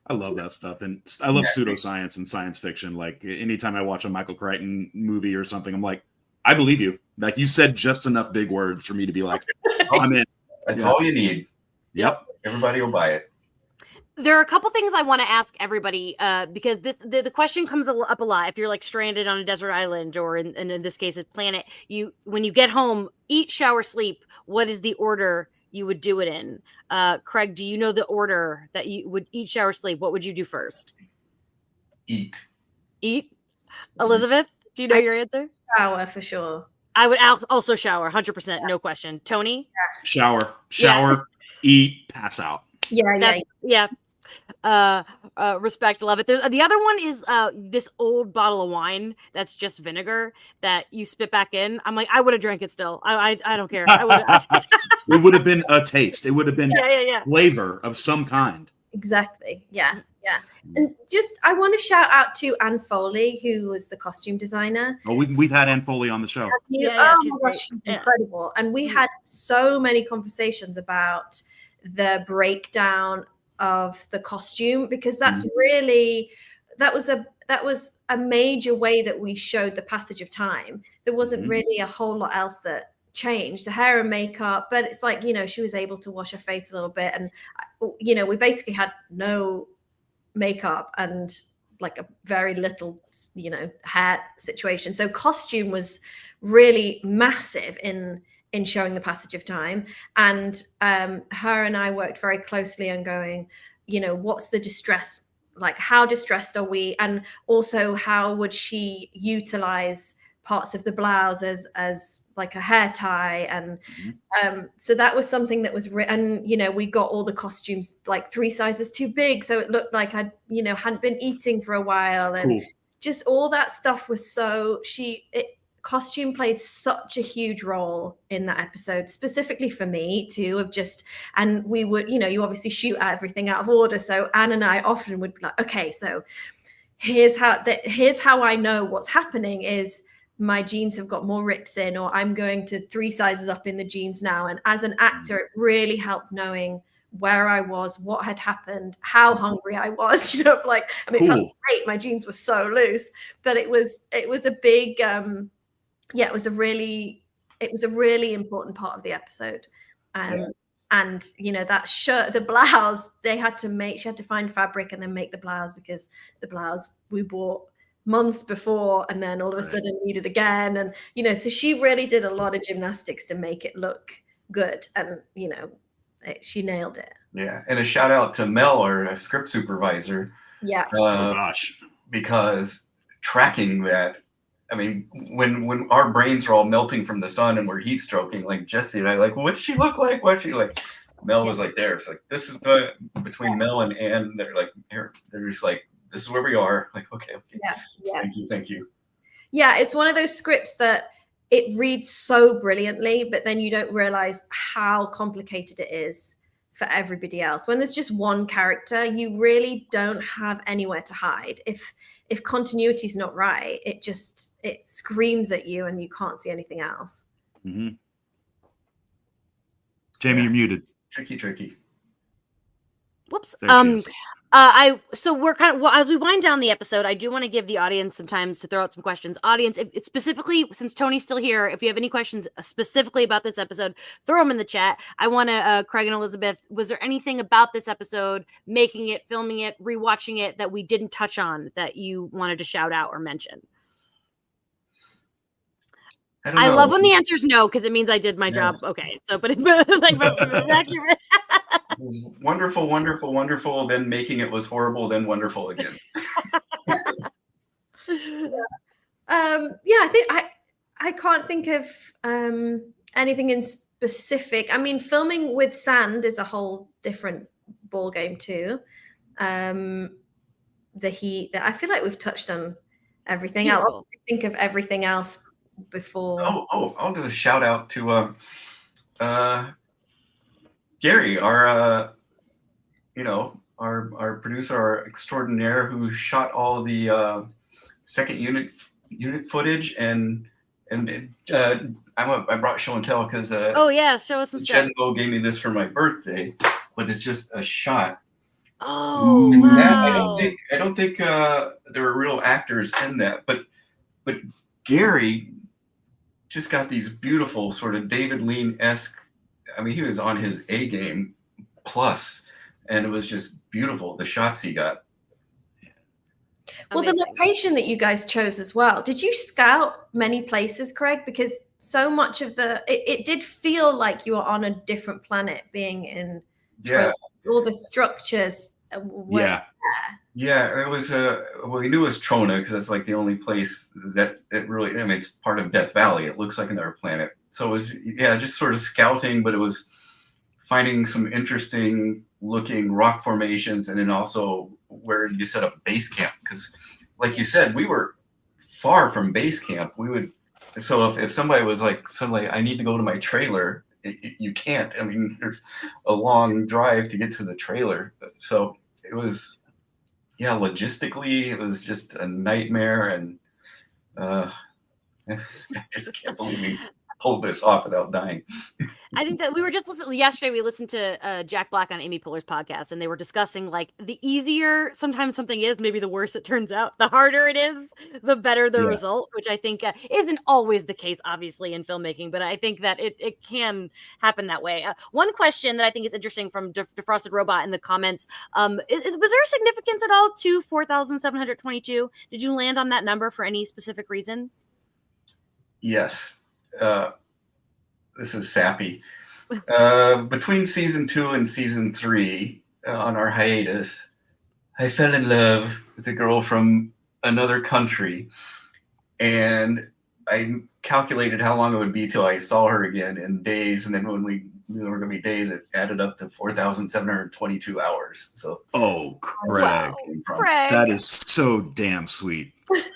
I love that stuff, and I love pseudoscience and science fiction. Like anytime I watch a Michael Crichton movie or something, I'm like, I believe you. Like you said just enough big words for me to be like, oh, I'm in. That's all you need. Yep. Everybody will buy it. There are a couple things I want to ask everybody because the question comes up a lot. If you're like stranded on a desert island, or in this case, a planet, when you get home, eat, shower, sleep. What is the order you would do it in? Craig, do you know the order that you would eat, shower, sleep? What would you do first? Eat. Elizabeth, do you know your answer? Shower for sure. I would also shower, 100%, no question. Tony? Shower, Yeah. eat, pass out. Yeah. Respect, love it. There's the other one is this old bottle of wine that's just vinegar that you spit back in. I'm like, I would have drank it still. I don't care. It would have been a taste. It would have been yeah. flavor of some kind. Exactly. Yeah. And I want to shout out to Anne Foley, who was the costume designer. Oh, we've had Anne Foley on the show. Oh my gosh, she's incredible. And we had so many conversations about the breakdown of the costume, because that's really that was a major way that we showed the passage of time. There wasn't really a whole lot else that changed. The hair and makeup, but it's like, she was able to wash her face a little bit, and we basically had no makeup and like a very little hair situation. So costume was really massive in showing the passage of time. And her and I worked very closely on going, what's the distress, like how distressed are we, and also how would she utilize parts of the blouse as like a hair tie. And so that was something that was and we got all the costumes like 3 sizes too big, so it looked like I hadn't been eating for a while, and just all that stuff was costume played such a huge role in that episode, specifically for me too, and we would, you obviously shoot everything out of order. So Anne and I often would be like, okay, so here's how I know what's happening is my jeans have got more rips in, or I'm going to 3 sizes up in the jeans now. And as an actor, it really helped knowing where I was, what had happened, how hungry I was, it felt great. My jeans were so loose, but it was a big, it was a really important part of the episode. And that shirt, the blouse, she had to find fabric and then make the blouse, because the blouse we bought months before, and then all of a sudden needed again. And, so she really did a lot of gymnastics to make it look good. And, she nailed it. Yeah. And a shout out to Mel, our script supervisor. Yeah. Oh gosh. Because tracking that, I mean, when our brains are all melting from the sun and we're heat stroking, like Jesse and I, like, what's she look like? What's she like? Mel was like, there. It's like, this is between Mel and Anne. They're like, here. They're just like, this is where we are. Like, okay. Yeah. Thank you. Yeah, it's one of those scripts that it reads so brilliantly, but then you don't realize how complicated it is for everybody else. When there's just one character, you really don't have anywhere to hide. If continuity is not right, it screams at you and you can't see anything else. Mm-hmm. Jamie, you're muted. Tricky. Whoops. There she is. So we're as we wind down the episode, I do want to give the audience some time to throw out some questions. Audience, if it's specifically, since Tony's still here, if you have any questions specifically about this episode, throw them in the chat. I want to, Craig and Elizabeth, was there anything about this episode, making it, filming it, rewatching it, that we didn't touch on that you wanted to shout out or mention? I love when the answer is no, because it means I did my job. Okay, so but accurate. It was wonderful. Then making it was horrible. Then wonderful again. I think I can't think of anything in specific. I mean, filming with sand is a whole different ball game too. The heat. I feel like we've touched on everything. I'll think of everything else before. I'll do a shout out to Gary, our producer, our extraordinaire, who shot all the second unit footage, and I brought show and tell because show us some stuff. Chenmo gave me this for my birthday, but it's just a shot. Oh, and wow. That, I don't think there were real actors in that, but Gary just got these beautiful sort of David Lean-esque I mean, he was on his A game plus, and it was just beautiful. The shots he got. Well, the location that you guys chose as well. Did you scout many places, Craig? Because so much of it did feel like you were on a different planet, being in all the structures. Yeah, it was well, we knew it was Trona because that's like the only place that it really, I mean, it's part of Death Valley. It looks like another planet. So it was, just sort of scouting, but it was finding some interesting looking rock formations, and then also where you set up base camp. Because like you said, we were far from base camp. So if somebody was like, suddenly I need to go to my trailer, you can't. I mean, there's a long drive to get to the trailer. So it was, logistically, it was just a nightmare. And I just can't believe we pulled this off without dying. I think that we were just listening yesterday. We listened to Jack Black on Amy Poehler's podcast, and they were discussing like the easier sometimes something is, maybe the worse it turns out. The harder it is, the better the result, which I think isn't always the case, obviously, in filmmaking, but I think that it can happen that way. One question that I think is interesting from Defrosted Robot in the comments was there significance at all to 4,722? Did you land on that number for any specific reason? Yes. This is sappy. Between season 2 and season 3, on our hiatus, I fell in love with a girl from another country, and I calculated how long it would be till I saw her again in days, and then when we knew it were going to be days, it added up to 4,722 hours. So, Craig, Craig, that is so damn sweet.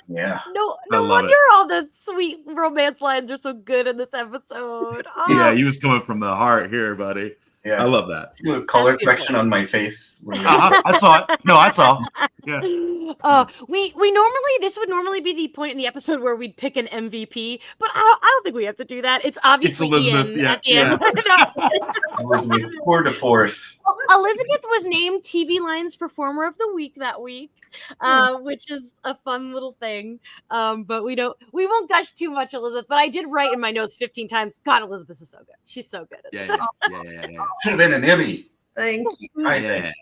Yeah. No wonder all the sweet romance lines are so good in this episode. Oh. Yeah, he was coming from the heart here, buddy. Yeah, I love that. You have color correction on my face. I saw it. No, I saw. Yeah. We normally, this would normally be the point in the episode where we'd pick an MVP, but I don't think we have to do that. It's obviously Elizabeth. Ian at the end. Elizabeth, tour de force. Elizabeth was named TV Line's Performer of the Week that week, which is a fun little thing. But we won't gush too much, Elizabeth. But I did write in my notes 15 times. God, Elizabeth is so good. She's so good. Yeah. Should have been an Emmy. Thank you. Yeah.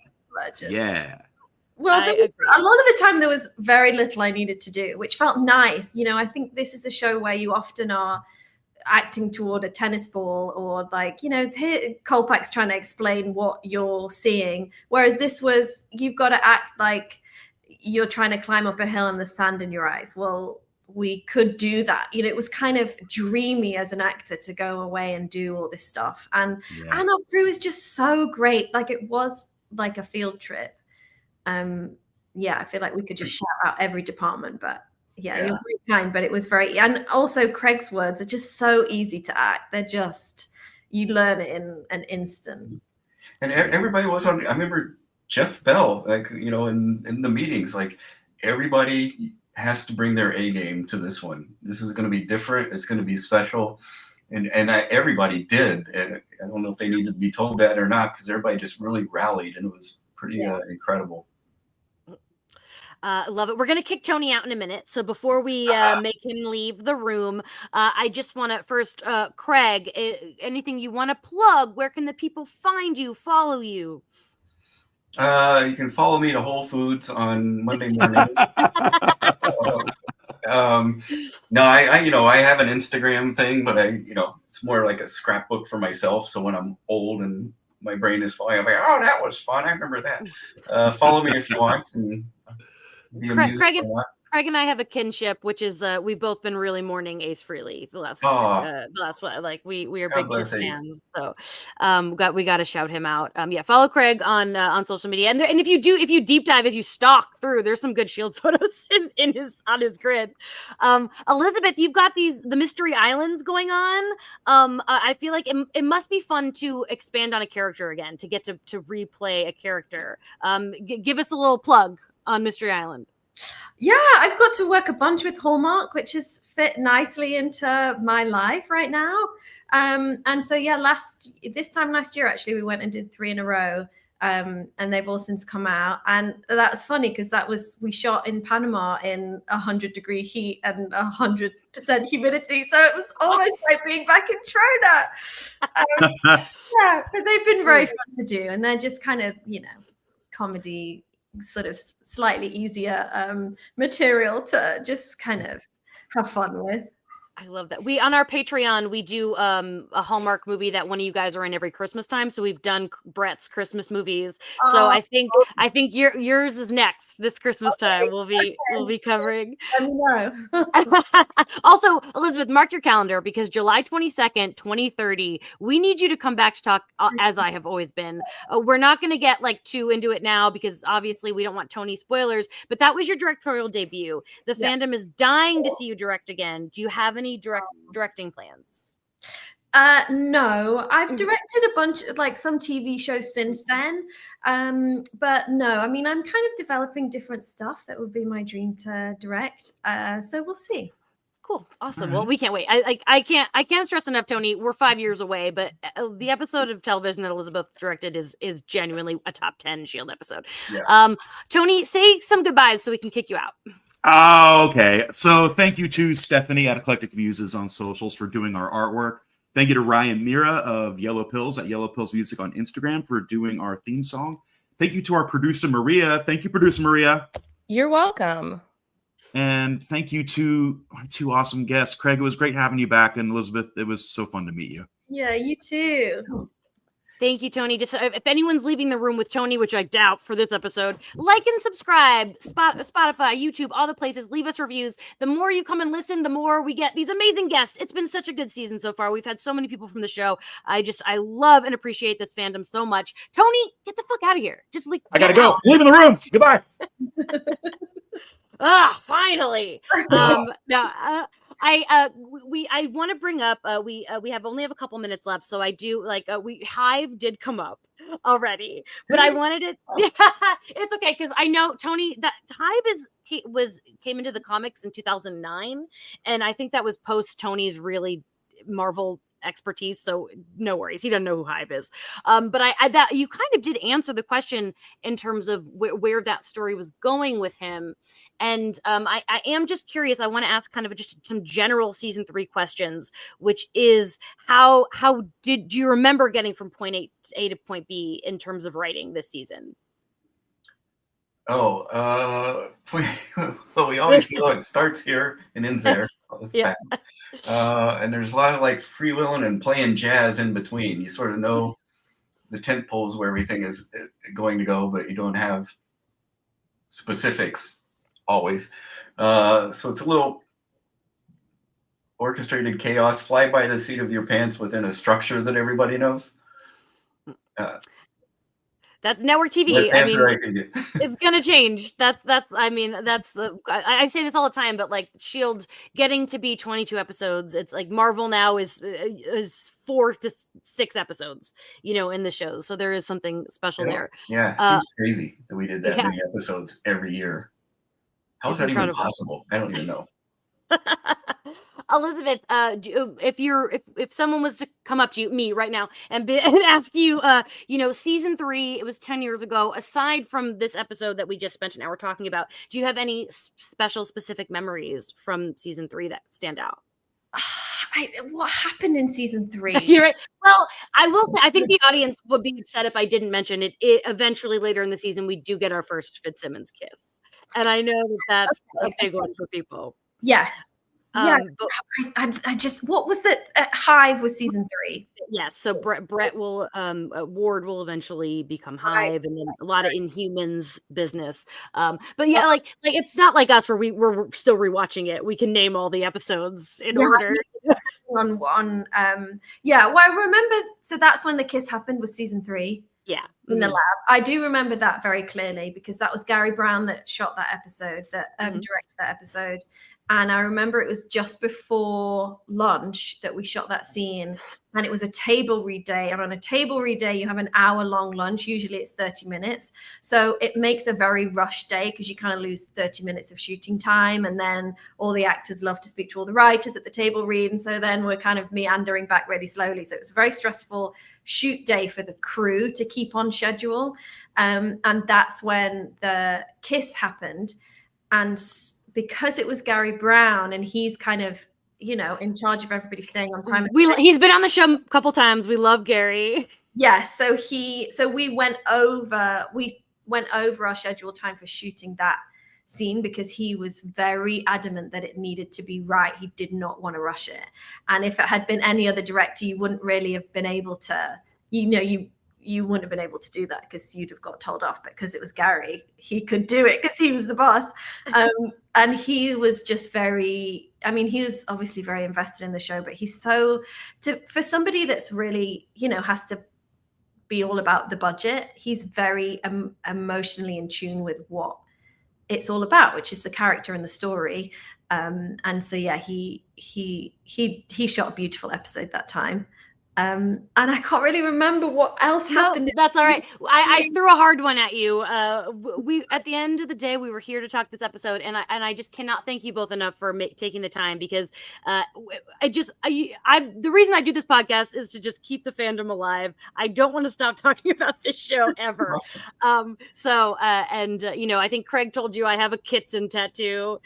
Well, there was, a lot of the time there was very little I needed to do, which felt nice. You know, I think this is a show where you often are acting toward a tennis ball, or like, here Kolpak's trying to explain what you're seeing. Whereas this was, you've got to act like you're trying to climb up a hill and the sand in your eyes. Well, we could do that. It was kind of dreamy as an actor to go away and do all this stuff. And our crew is just so great. Like, it was like a field trip. I feel like we could just shout out every department, but you're very kind. But it was and also Craig's words are just so easy to act. They're just, you learn it in an instant. And everybody was on. I remember Jeff Bell, like, in the meetings, like, everybody has to bring their A game to this one. This is going to be different. It's going to be special. And everybody did. And I don't know if they needed to be told that or not, because everybody just really rallied, and it was pretty incredible. Love it. We're going to kick Tony out in a minute. So before we make him leave the room, I just want to first, Craig, anything you want to plug? Where can the people find you, follow you? You can follow me to Whole Foods on Monday mornings. No, I have an Instagram thing, but it's more like a scrapbook for myself. So when I'm old and my brain is falling, I'm like, oh, that was fun. I remember that. Follow me if you want. And Craig and I have a kinship, which is we've both been really mourning Ace Frehley the last one. Like, we are big Kiss fans, so we got to shout him out. Follow Craig on social media, and if you deep dive, if you stalk through, there's some good Shield photos on his grid. Elizabeth, you've got the Mystery Islands going on. I feel like it must be fun to expand on a character again, to get to replay a character. Give us a little plug on Mystery Island. Yeah, I've got to work a bunch with Hallmark, which has fit nicely into my life right now. And so, this time last year, actually, we went and did 3 in a row. And they've all since come out. And that was funny because we shot in Panama in 100-degree heat and 100% humidity. So it was almost like being back in Trona. Yeah, but they've been very fun to do, and they're just kind of, comedy, sort of slightly easier material to just kind of have fun with. I love that. We on our Patreon we do a Hallmark movie that one of you guys are in every Christmas time. So we've done Brett's Christmas movies. So I think yours is next this Christmas time. We'll be covering. Let me know. Also, Elizabeth, mark your calendar because July 22nd, 2030, we need you to come back to talk as I have always been. We're not going to get like too into it now because obviously we don't want Tony spoilers, but that was your directorial debut. The fandom is dying to see you direct again. Do you have any directing plans? No, I've directed a bunch of like some TV shows since then. But no, I mean, I'm kind of developing different stuff that would be my dream to direct. So we'll see. Cool. Awesome. Well, we can't wait. I can't stress enough, Tony. We're 5 years away, but the episode of television that Elizabeth directed is genuinely a top 10 Shield episode. Yeah. Tony, say some goodbyes so we can kick you out. Oh, okay. So thank you to Stephanie at Eclectic Muses on socials for doing our artwork. Thank you to Ryan Mira of Yellow Pills at Yellow Pills Music on Instagram for doing our theme song. Thank you to our producer, Maria. Thank you, producer Maria. You're welcome. And thank you to our two awesome guests. Craig, it was great having you back. And Elizabeth, it was so fun to meet you. Yeah, you too. Thank you, Tony. Just if anyone's leaving the room with Tony, which I doubt for this episode, like and subscribe, Spotify, YouTube, all the places. Leave us reviews. The more you come and listen, the more we get these amazing guests. It's been such a good season so far. We've had so many people from the show. I love and appreciate this fandom so much. Tony, get the fuck out of here. Just like I gotta go. Leaving the room. Goodbye. Finally. I want to bring up we only have a couple minutes left, so I do Hive did come up already, but I wanted it. Yeah, it's okay because I know Tony that Hive came into the comics in 2009, and I think that was post Tony's really Marvel expertise, so no worries, he doesn't know who Hive is. But I that you kind of did answer the question in terms of where that story was going with him. And I am just curious. I want to ask kind of just some general season 3 questions, which is how do you remember getting from point A to point B in terms of writing this season? Well, we always know it starts here and ends there. Yeah. And there's a lot of like freewheeling and playing jazz in between. You sort of know the tent poles where everything is going to go, but you don't have specifics always. So it's a little orchestrated chaos, fly by the seat of your pants within a structure that everybody knows. That's network TV. It's gonna change. I say this all the time, but like Shield getting to be 22 episodes, it's like Marvel now is 4 to 6 episodes, in the shows. So there is something special there. Yeah, it seems crazy that we did that many episodes every year. How is that even possible? I don't even know. Elizabeth, if someone was to come up to me right now and ask you, season 3, it was 10 years ago. Aside from this episode that we just spent an hour talking about, do you have any specific memories from season 3 that stand out? What happened in season 3? You're right. Well, I will say, I think the audience would be upset if I didn't mention it. Eventually, later in the season, we do get our first FitzSimmons kiss. And I know that's a big one for people. Yes. I just, what was the Hive was season 3? Yes. So Brett will, Ward will eventually become Hive, and then a lot of Inhumans business. But yeah, like it's not like us where we're still rewatching it. We can name all the episodes in order. Well, I remember. So that's when the kiss happened, was season 3. Yeah. In the lab. I do remember that very clearly because that was Gary Brown that shot that episode, that directed that episode. And I remember it was just before lunch that we shot that scene, and it was a table read day. And on a table read day, you have an hour-long lunch. Usually it's 30 minutes. So it makes a very rushed day because you kind of lose 30 minutes of shooting time. And then all the actors love to speak to all the writers at the table read. And so then we're kind of meandering back really slowly. So it was a very stressful shoot day for the crew to keep on schedule. And that's when the kiss happened. And because it was Gary Brown and he's kind of, in charge of everybody staying on time. He's been on the show a couple times. We love Gary. Yeah, so we went over our scheduled time for shooting that scene because he was very adamant that it needed to be right. He did not want to rush it. And if it had been any other director, you wouldn't really have been able to, you wouldn't have been able to do that because you'd have got told off. But because it was Gary, he could do it because he was the boss. And he was just very, I mean, he was obviously very invested in the show, but he's for somebody that's really, has to be all about the budget, he's very emotionally in tune with what it's all about, which is the character and the story. And so yeah, he shot a beautiful episode that time. And I can't really remember what else happened. No, that's all right. I threw a hard one at you. We at the end of the day, we were here to talk this episode, and I just cannot thank you both enough for taking the time because the reason I do this podcast is to just keep the fandom alive. I don't want to stop talking about this show ever. I think Craig told you I have a Kitson tattoo.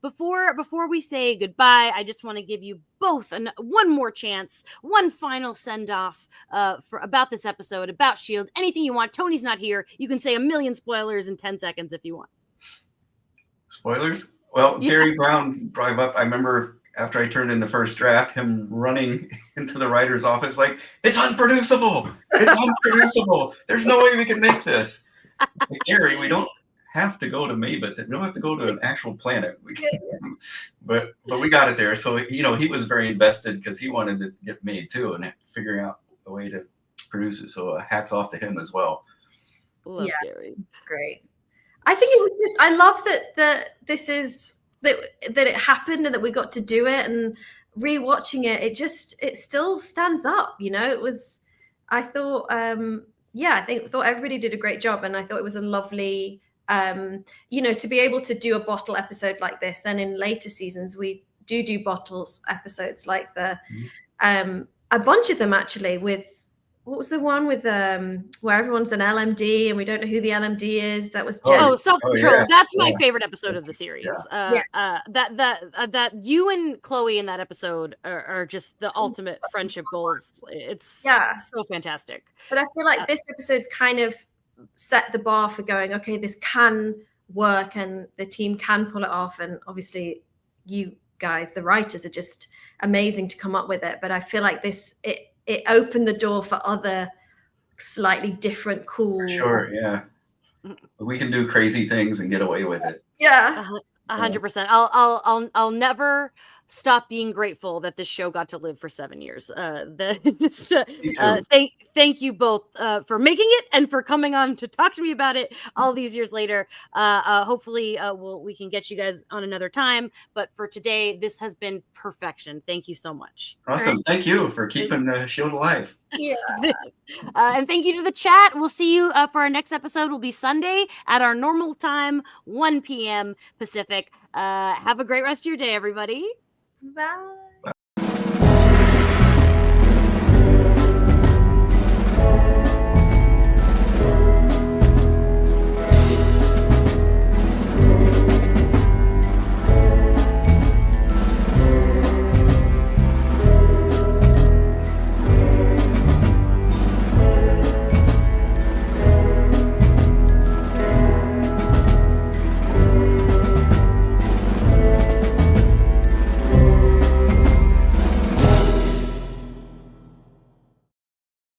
Before we say goodbye, I just want to give you both one more chance, one final send off about this episode, about S.H.I.E.L.D., anything you want. Tony's not here. You can say a million spoilers in 10 seconds if you want. Spoilers? Well, yeah. Gary Brown brought him up. I remember after I turned in the first draft, him running into the writer's office like, it's unproducible. It's unproducible. There's no way we can make this. Like, Gary, we don't have to go to Mabeth. We don't have to go to an actual planet. But we got it there. So, he was very invested because he wanted to get made too and figuring out a way to produce it. So hats off to him as well. Love Gary. Great. I think it was just, I love that this is, that it happened and that we got to do it, and rewatching it, it still stands up, it was, I thought, thought everybody did a great job. And I thought it was a lovely, to be able to do a bottle episode like this. Then in later seasons, we do bottles episodes like a bunch of them actually, with, what was the one with where everyone's an LMD and we don't know who the LMD is? That was Jen. Self-control. Yeah. That's my favorite episode of the series. That you and Chloe in that episode are just the ultimate friendship goals. It's so fantastic. But I feel like this episode's kind of set the bar for going, okay, this can work and the team can pull it off. And obviously you guys, the writers, are just amazing to come up with it. But I feel like it opened the door for other slightly different, cool. Sure, yeah. We can do crazy things and get away with it. Yeah. 100%. I'll never stop being grateful that this show got to live for 7 years. Thank you both for making it and for coming on to talk to me about it all these years later. Hopefully we can get you guys on another time. But for today, this has been perfection. Thank you so much. Awesome. Thank you for keeping the show alive. Yeah. And thank you to the chat. We'll see you for our next episode. Will be Sunday at our normal time, 1 p.m. Pacific. Have a great rest of your day, everybody. Bye.